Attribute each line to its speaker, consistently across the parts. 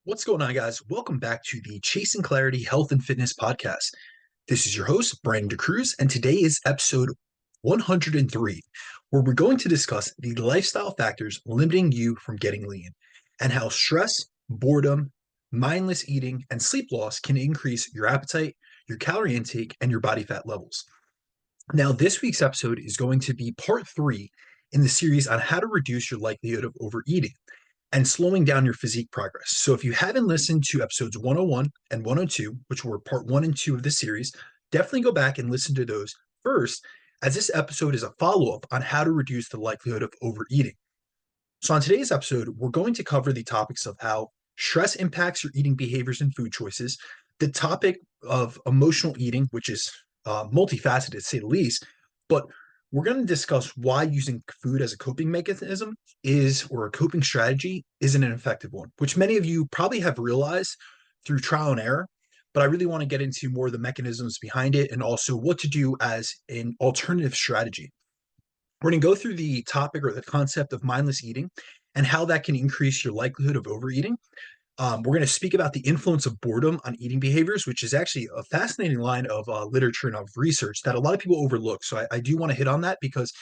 Speaker 1: What's going on, guys? Welcome back to the Chasing Clarity Health and Fitness podcast. This is your host, Brandon DeCruz, and today is episode 103, where we're going to discuss the lifestyle factors limiting you from getting lean and how stress, boredom, mindless eating, and sleep loss can increase your appetite, your calorie intake, and your body fat levels. Now, this week's episode is going to be part three in the series on how to reduce your likelihood of overeating and slowing down your physique progress. So if you haven't listened to episodes 101 and 102, which were part one and two of this series, definitely go back and listen to those first, as this episode is a follow-up on how to reduce the likelihood of overeating. So on today's episode, we're going to cover the topics of how stress impacts your eating behaviors and food choices, the topic of emotional eating, which is multifaceted to say the least, but we're going to discuss why using food as a coping mechanism or a coping strategy isn't an effective one, which many of you probably have realized through trial and error. But I really want to get into more of the mechanisms behind it and also what to do as an alternative strategy. We're going to go through the topic or the concept of mindless eating and how that can increase your likelihood of overeating. We're going to speak about the influence of boredom on eating behaviors, which is actually a fascinating line of literature and of research that a lot of people overlook. So I do want to hit on that because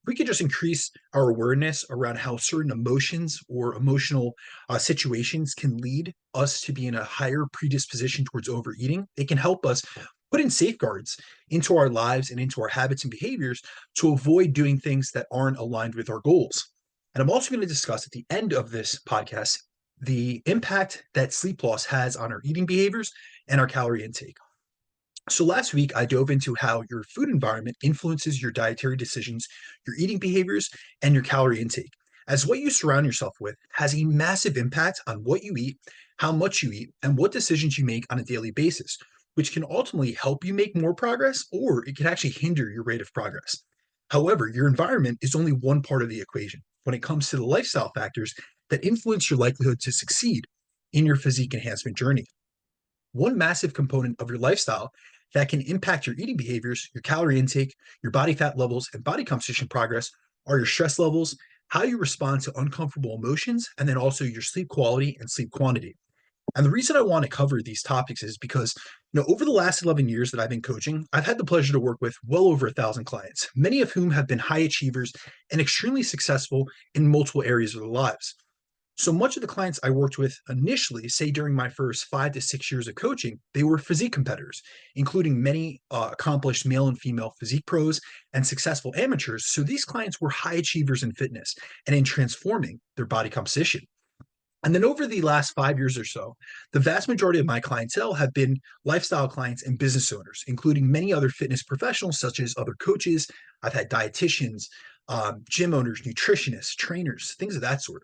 Speaker 1: we could just increase our awareness around how certain emotions or emotional situations can lead us to be in a higher predisposition towards overeating. It can help us put in safeguards into our lives and into our habits and behaviors to avoid doing things that aren't aligned with our goals. And I'm also going to discuss at the end of this podcast the impact that sleep loss has on our eating behaviors and our calorie intake. So last week, I dove into how your food environment influences your dietary decisions, your eating behaviors, and your calorie intake, as what you surround yourself with has a massive impact on what you eat, how much you eat, and what decisions you make on a daily basis, which can ultimately help you make more progress, or it can actually hinder your rate of progress. However, your environment is only one part of the equation when it comes to the lifestyle factors that influence your likelihood to succeed in your physique enhancement journey. One massive component of your lifestyle that can impact your eating behaviors, your calorie intake, your body fat levels, and body composition progress are your stress levels, how you respond to uncomfortable emotions, and then also your sleep quality and sleep quantity. And the reason I want to cover these topics is because, over the last 11 years that I've been coaching, I've had the pleasure to work with well over 1,000 clients, many of whom have been high achievers and extremely successful in multiple areas of their lives. So much of the clients I worked with initially, say during my first 5 to 6 years of coaching, they were physique competitors, including many accomplished male and female physique pros and successful amateurs. So these clients were high achievers in fitness and in transforming their body composition. And then over the last 5 years or so, the vast majority of my clientele have been lifestyle clients and business owners, including many other fitness professionals, such as other coaches. I've had dietitians, gym owners, nutritionists, trainers, things of that sort.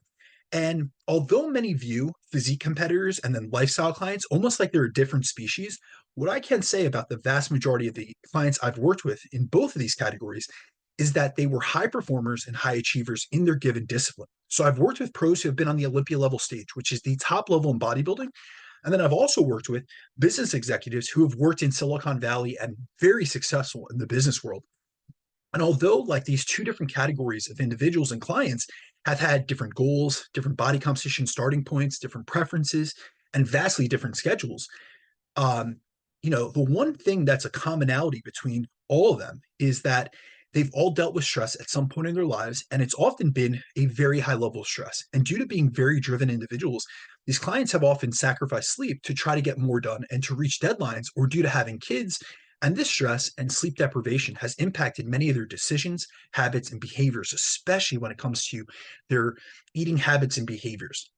Speaker 1: And although many view physique competitors and then lifestyle clients almost like they're a different species, what I can say about the vast majority of the clients I've worked with in both of these categories is that they were high performers and high achievers in their given discipline. So I've worked with pros who have been on the Olympia level stage, which is the top level in bodybuilding. And then I've also worked with business executives who have worked in Silicon Valley and very successful in the business world. And although like these two different categories of individuals and clients have had different goals, different body composition starting points, different preferences, and vastly different schedules, um, the one thing that's a commonality between all of them is that they've all dealt with stress at some point in their lives, and it's often been a very high level of stress. And due to being very driven individuals, these clients have often sacrificed sleep to try to get more done and to reach deadlines, or due to having kids. And this stress and sleep deprivation has impacted many of their decisions, habits, and behaviors, especially when it comes to their eating habits and behaviors.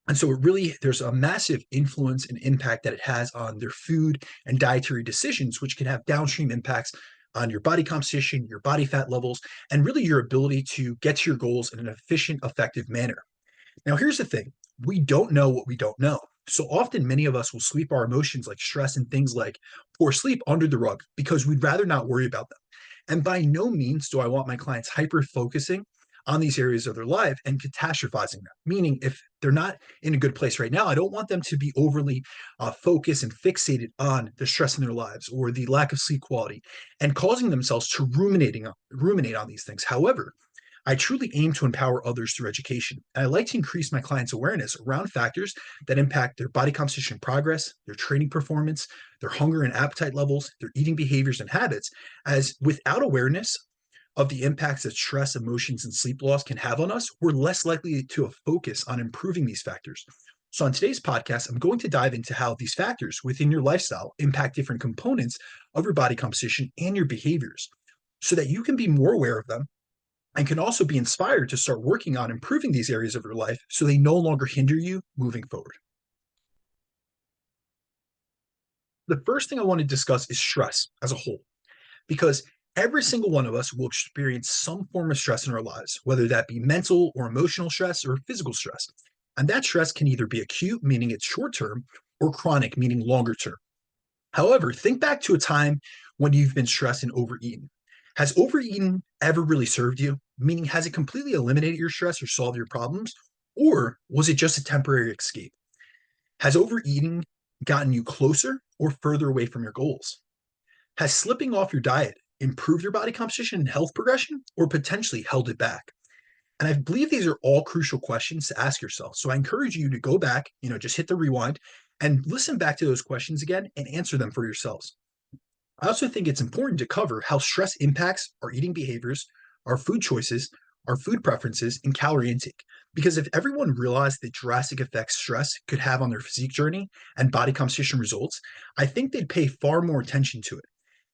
Speaker 1: And so there's a massive influence and impact that it has on their food and dietary decisions, which can have downstream impacts on your body composition, your body fat levels, and really your ability to get to your goals in an efficient, effective manner. Now, here's the thing. We don't know what we don't know. So often, many of us will sweep our emotions like stress and things like poor sleep under the rug because we'd rather not worry about them. And by no means do I want my clients hyper focusing on these areas of their life and catastrophizing them. Meaning, if they're not in a good place right now, I don't want them to be overly focused and fixated on the stress in their lives or the lack of sleep quality and causing themselves to ruminate on these things. However, I truly aim to empower others through education, and I like to increase my clients' awareness around factors that impact their body composition progress, their training performance, their hunger and appetite levels, their eating behaviors and habits, as without awareness of the impacts that stress, emotions, and sleep loss can have on us, we're less likely to focus on improving these factors. So, on today's podcast, I'm going to dive into how these factors within your lifestyle impact different components of your body composition and your behaviors so that you can be more aware of them and can also be inspired to start working on improving these areas of your life so they no longer hinder you moving forward. The first thing I want to discuss is stress as a whole, because every single one of us will experience some form of stress in our lives, whether that be mental or emotional stress or physical stress. And that stress can either be acute, meaning it's short term, or chronic, meaning longer term. However, think back to a time when you've been stressed and overeaten. Has overeating ever really served you? Meaning, has it completely eliminated your stress or solved your problems? Or was it just a temporary escape? Has overeating gotten you closer or further away from your goals? Has slipping off your diet improved your body composition and health progression or potentially held it back? And I believe these are all crucial questions to ask yourself. So I encourage you to go back, just hit the rewind and listen back to those questions again and answer them for yourselves. I also think it's important to cover how stress impacts our eating behaviors, our food choices, our food preferences, and calorie intake. Because if everyone realized the drastic effects stress could have on their physique journey and body composition results, I think they'd pay far more attention to it.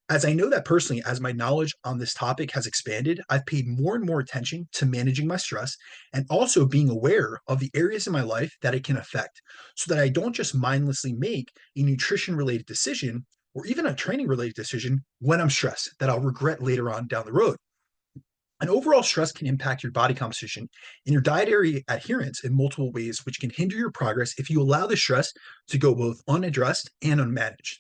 Speaker 1: As I know that personally, as my knowledge on this topic has expanded, I've paid more and more attention to managing my stress and also being aware of the areas in my life that it can affect so that I don't just mindlessly make a nutrition related decision or even a training related decision when I'm stressed that I'll regret later on down the road. And overall stress can impact your body composition and your dietary adherence in multiple ways, which can hinder your progress if you allow the stress to go both unaddressed and unmanaged.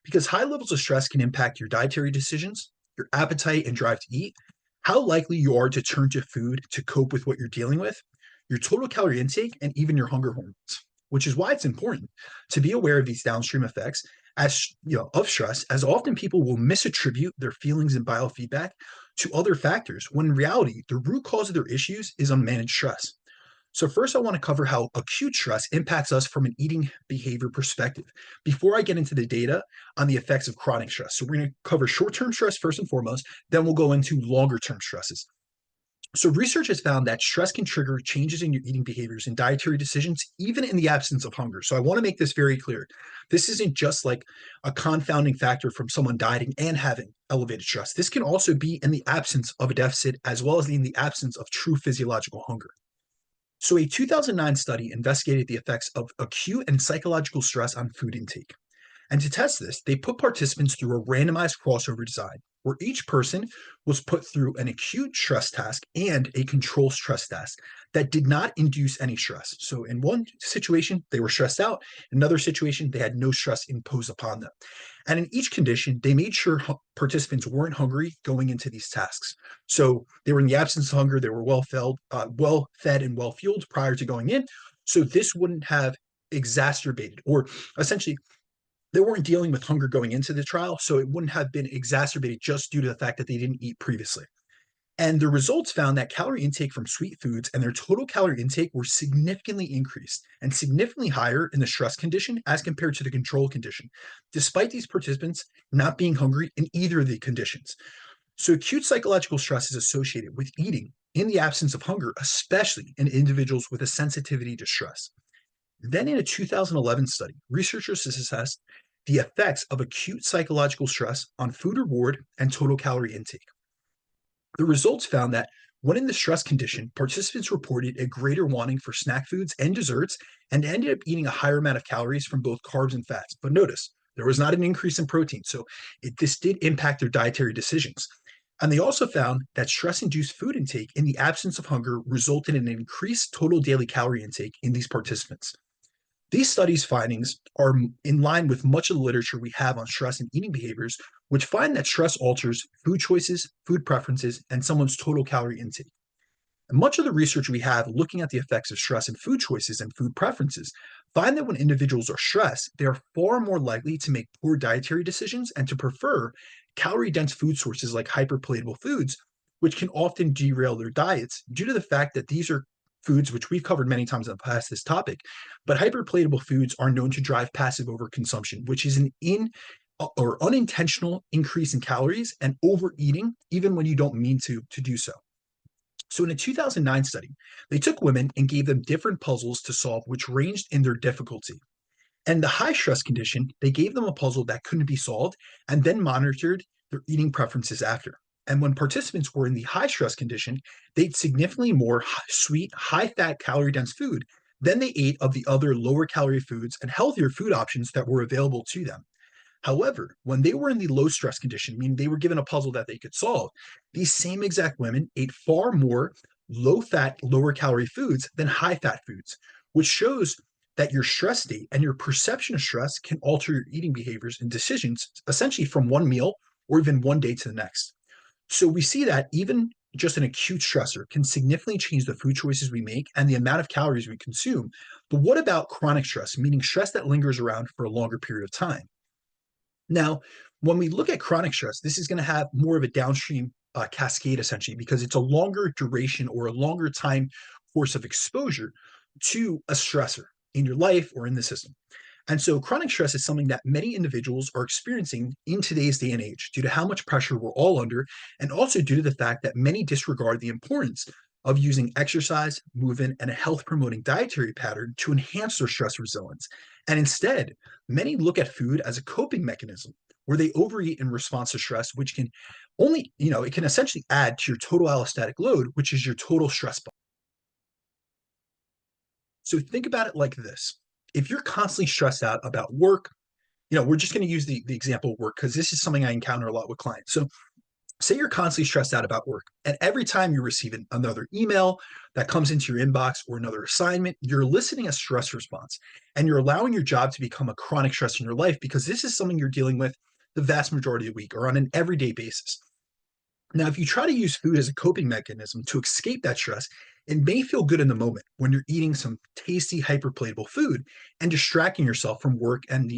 Speaker 1: Because high levels of stress can impact your dietary decisions, your appetite and drive to eat, how likely you are to turn to food to cope with what you're dealing with, your total calorie intake, and even your hunger hormones. Which is why it's important to be aware of these downstream effects of stress, as often people will misattribute their feelings and biofeedback to other factors, when in reality, the root cause of their issues is unmanaged stress. So, first, I want to cover how acute stress impacts us from an eating behavior perspective before I get into the data on the effects of chronic stress. So, we're going to cover short term stress first and foremost, then we'll go into longer term stresses. So, research has found that stress can trigger changes in your eating behaviors and dietary decisions, even in the absence of hunger. So, I want to make this very clear. This isn't just like a confounding factor from someone dieting and having elevated stress. This can also be in the absence of a deficit, as well as in the absence of true physiological hunger. So, a 2009 study investigated the effects of acute and psychological stress on food intake. And to test this, they put participants through a randomized crossover design where each person was put through an acute stress task and a control stress task that did not induce any stress. So, in one situation, they were stressed out. In another situation, they had no stress imposed upon them. And in each condition, they made sure participants weren't hungry going into these tasks. So, they were in the absence of hunger, they were well fed and well fueled prior to going in. So, this wouldn't have exacerbated or essentially they weren't dealing with hunger going into the trial, so it wouldn't have been exacerbated just due to the fact that they didn't eat previously. And the results found that calorie intake from sweet foods and their total calorie intake were significantly increased and significantly higher in the stress condition as compared to the control condition, despite these participants not being hungry in either of the conditions. So, acute psychological stress is associated with eating in the absence of hunger, especially in individuals with a sensitivity to stress. Then, in a 2011 study, researchers assessed the effects of acute psychological stress on food reward and total calorie intake. The results found that when in the stress condition, participants reported a greater wanting for snack foods and desserts and ended up eating a higher amount of calories from both carbs and fats. But notice, there was not an increase in protein, so this did impact their dietary decisions. And they also found that stress induced food intake in the absence of hunger resulted in an increased total daily calorie intake in these participants. These studies' findings are in line with much of the literature we have on stress and eating behaviors, which find that stress alters food choices, food preferences, and someone's total calorie intake. And much of the research we have looking at the effects of stress and food choices and food preferences find that when individuals are stressed, they are far more likely to make poor dietary decisions and to prefer calorie dense food sources like hyperpalatable foods which can often derail their diets due to the fact that these are foods which we've covered many times in the past this topic, but hyperpalatable foods are known to drive passive overconsumption, which is an or unintentional increase in calories and overeating, even when you don't mean to do so. So, in a 2009 study, they took women and gave them different puzzles to solve, which ranged in their difficulty. And the high stress condition, they gave them a puzzle that couldn't be solved and then monitored their eating preferences after. And when participants were in the high stress condition, they ate significantly more sweet, high fat, calorie dense food than they ate of the other lower calorie foods and healthier food options that were available to them. However, when they were in the low stress condition, meaning they were given a puzzle that they could solve, these same exact women ate far more low fat, lower calorie foods than high fat foods, which shows that your stress state and your perception of stress can alter your eating behaviors and decisions essentially from one meal or even one day to the next. So we see that even just an acute stressor can significantly change the food choices we make and the amount of calories we consume. But what about chronic stress, meaning stress that lingers around for a longer period of time? Now, when we look at chronic stress, this is going to have more of a downstream cascade essentially because it's a longer duration or a longer time course of exposure to a stressor in your life or in the system. And so chronic stress is something that many individuals are experiencing in today's day and age due to how much pressure we're all under, and also due to the fact that many disregard the importance of using exercise, movement, and a health promoting dietary pattern to enhance their stress resilience. And instead, many look at food as a coping mechanism where they overeat in response to stress, which can only, it can essentially add to your total allostatic load, which is your total stress. So think about it like this. If you're constantly stressed out about work, we're just going to use the example of work because this is something I encounter a lot with clients. So say you're constantly stressed out about work, and every time you receive another email that comes into your inbox or another assignment, you're eliciting a stress response and you're allowing your job to become a chronic stress in your life because this is something you're dealing with the vast majority of the week or on an everyday basis. Now, if you try to use food as a coping mechanism to escape that stress, it may feel good in the moment when you're eating some tasty, hyperpalatable food and distracting yourself from work and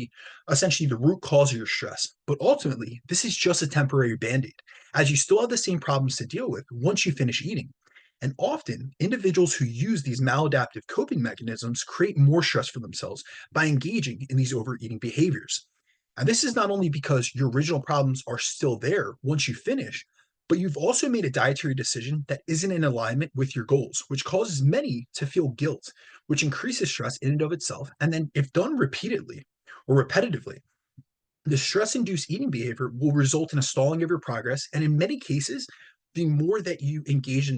Speaker 1: essentially the root cause of your stress. But ultimately, this is just a temporary band-aid, as you still have the same problems to deal with once you finish eating. And often, individuals who use these maladaptive coping mechanisms create more stress for themselves by engaging in these overeating behaviors. And this is not only because your original problems are still there once you finish, but you've also made a dietary decision that isn't in alignment with your goals, which causes many to feel guilt, which increases stress in and of itself. And then, if done repeatedly or repetitively, the stress induced eating behavior will result in a stalling of your progress. And in many cases, the more that you engage in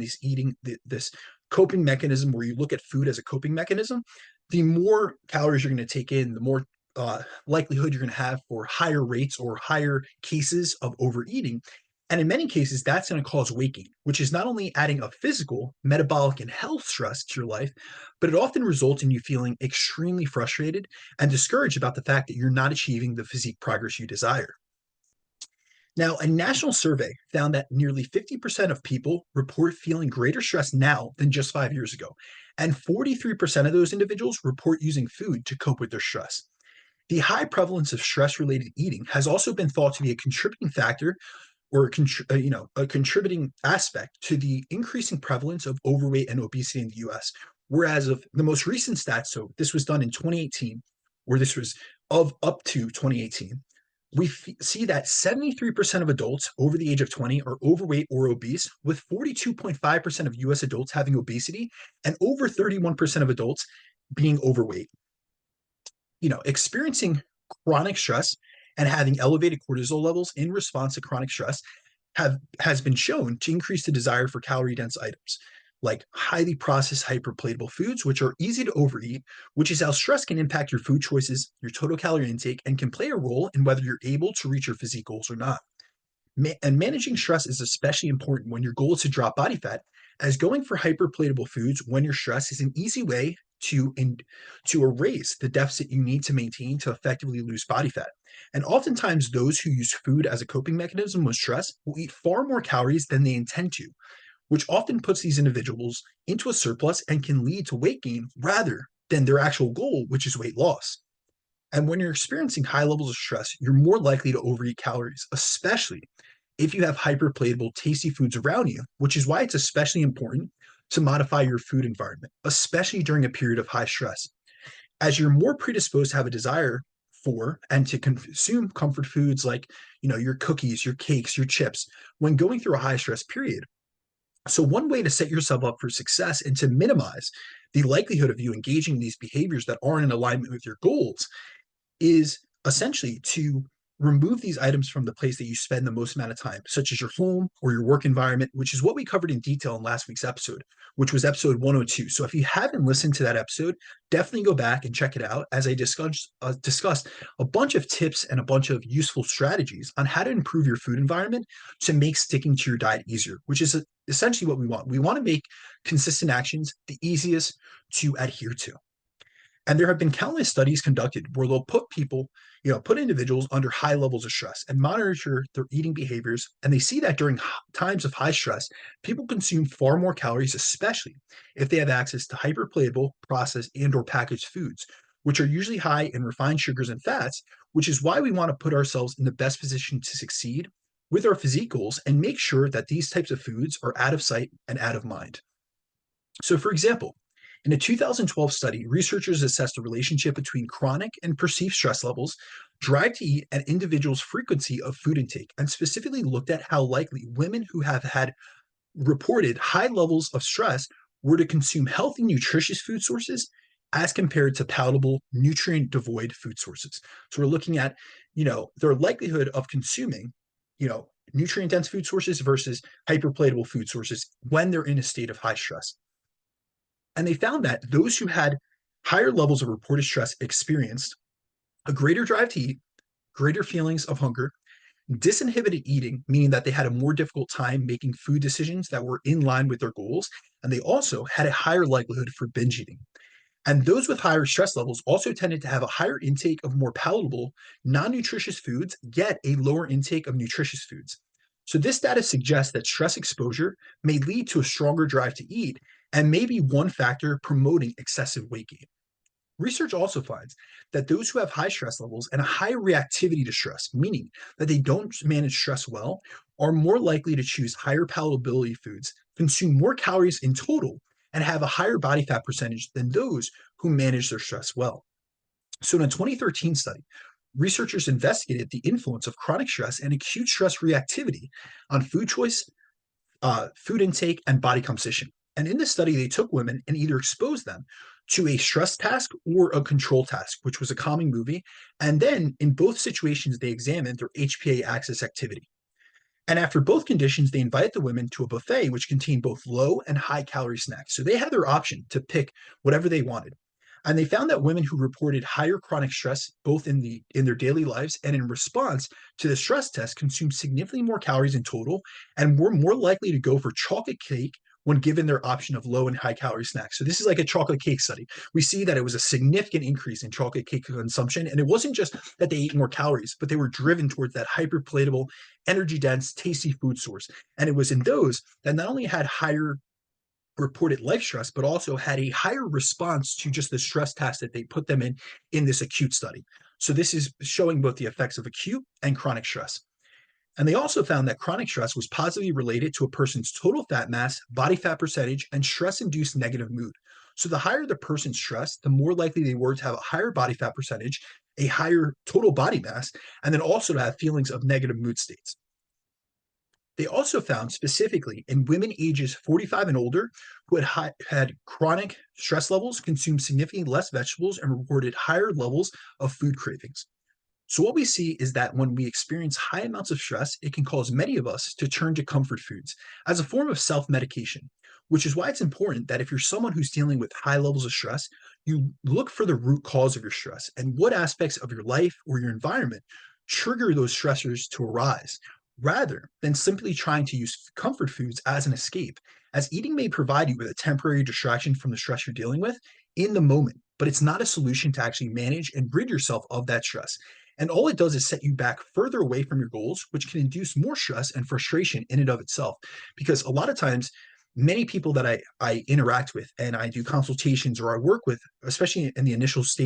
Speaker 1: this coping mechanism where you look at food as a coping mechanism, the more calories you're going to take in, the more likelihood you're going to have for higher rates or higher cases of overeating. And in many cases, that's going to cause weight gain, which is not only adding a physical, metabolic, and health stress to your life, but it often results in you feeling extremely frustrated and discouraged about the fact that you're not achieving the physique progress you desire. Now, a national survey found that nearly 50% of people report feeling greater stress now than just 5 years ago. And 43% of those individuals report using food to cope with their stress. The high prevalence of stress related eating has also been thought to be a contributing factor or a contributing aspect to the increasing prevalence of overweight and obesity in the US. Whereas of the most recent stats, so this was done in 2018, or this was of up to 2018, we see that 73% of adults over the age of 20 are overweight or obese, with 42.5% of US adults having obesity and over 31% of adults being overweight. Experiencing chronic stress and having elevated cortisol levels in response to chronic stress has been shown to increase the desire for calorie dense items like highly processed hyperpalatable foods, which are easy to overeat, which is how stress can impact your food choices, your total calorie intake, and can play a role in whether you're able to reach your physique goals or not. And managing stress is especially important when your goal is to drop body fat, as going for hyperpalatable foods when you're stressed is an easy way to erase the deficit you need to maintain to effectively lose body fat. And oftentimes, those who use food as a coping mechanism with stress will eat far more calories than they intend to, which often puts these individuals into a surplus and can lead to weight gain rather than their actual goal, which is weight loss. And when you're experiencing high levels of stress, you're more likely to overeat calories, especially if you have hyperpalatable, tasty foods around you, which is why it's especially important to modify your food environment, especially during a period of high stress, as you're more predisposed to have a desire for and to consume comfort foods like, your cookies, your cakes, your chips when going through a high stress period. So one way to set yourself up for success and to minimize the likelihood of you engaging in these behaviors that aren't in alignment with your goals is essentially to remove these items from the place that you spend the most amount of time, such as your home or your work environment, which is what we covered in detail in last week's episode, which was episode 102. So if you haven't listened to that episode, definitely go back and check it out as I discussed a bunch of tips and a bunch of useful strategies on how to improve your food environment to make sticking to your diet easier, which is essentially what we want. We want to make consistent actions the easiest to adhere to. And there have been countless studies conducted where they'll put individuals under high levels of stress and monitor their eating behaviors. And they see that during times of high stress, people consume far more calories, especially if they have access to hyperpalatable, processed, and/or packaged foods, which are usually high in refined sugars and fats, which is why we want to put ourselves in the best position to succeed with our physique goals and make sure that these types of foods are out of sight and out of mind. So, for example, in a 2012 study, researchers assessed the relationship between chronic and perceived stress levels, drive to eat, and individuals' frequency of food intake, and specifically looked at how likely women who have had reported high levels of stress were to consume healthy, nutritious food sources as compared to palatable, nutrient devoid food sources. So we're looking at, their likelihood of consuming, nutrient dense food sources versus hyperpalatable food sources when they're in a state of high stress. And they found that those who had higher levels of reported stress experienced a greater drive to eat, greater feelings of hunger, disinhibited eating, meaning that they had a more difficult time making food decisions that were in line with their goals, and they also had a higher likelihood for binge eating. And those with higher stress levels also tended to have a higher intake of more palatable, non nutritious foods, yet a lower intake of nutritious foods. So, this data suggests that stress exposure may lead to a stronger drive to eat and may be one factor promoting excessive weight gain. Research also finds that those who have high stress levels and a high reactivity to stress, meaning that they don't manage stress well, are more likely to choose higher palatability foods, consume more calories in total, and have a higher body fat percentage than those who manage their stress well. So, in a 2013 study, researchers investigated the influence of chronic stress and acute stress reactivity on food choice, food intake, and body composition. And in this study, they took women and either exposed them to a stress task or a control task, which was a calming movie. And then in both situations, they examined their HPA axis activity. And after both conditions, they invited the women to a buffet which contained both low and high calorie snacks. So they had their option to pick whatever they wanted. And they found that women who reported higher chronic stress, both in their daily lives and in response to the stress test, consumed significantly more calories in total and were more likely to go for chocolate cake when given their option of low and high calorie snacks. So this is like a chocolate cake study. We see that it was a significant increase in chocolate cake consumption. And it wasn't just that they ate more calories, but they were driven towards that hyperpalatable, energy dense, tasty food source. And it was in those that not only had higher reported life stress, but also had a higher response to just the stress task that they put them in this acute study. So this is showing both the effects of acute and chronic stress. And they also found that chronic stress was positively related to a person's total fat mass, body fat percentage, and stress-induced negative mood. So the higher the person's stress, the more likely they were to have a higher body fat percentage, a higher total body mass, and then also to have feelings of negative mood states. They also found specifically in women ages 45 and older who had chronic stress levels consumed significantly less vegetables and reported higher levels of food cravings. So what we see is that when we experience high amounts of stress, it can cause many of us to turn to comfort foods as a form of self-medication, which is why it's important that if you're someone who's dealing with high levels of stress, you look for the root cause of your stress and what aspects of your life or your environment trigger those stressors to arise, rather than simply trying to use comfort foods as an escape, as eating may provide you with a temporary distraction from the stress you're dealing with in the moment, but it's not a solution to actually manage and rid yourself of that stress. And all it does is set you back further away from your goals, which can induce more stress and frustration in and of itself. Because a lot of times, many people that I interact with and I do consultations or I work with, especially in the initial stage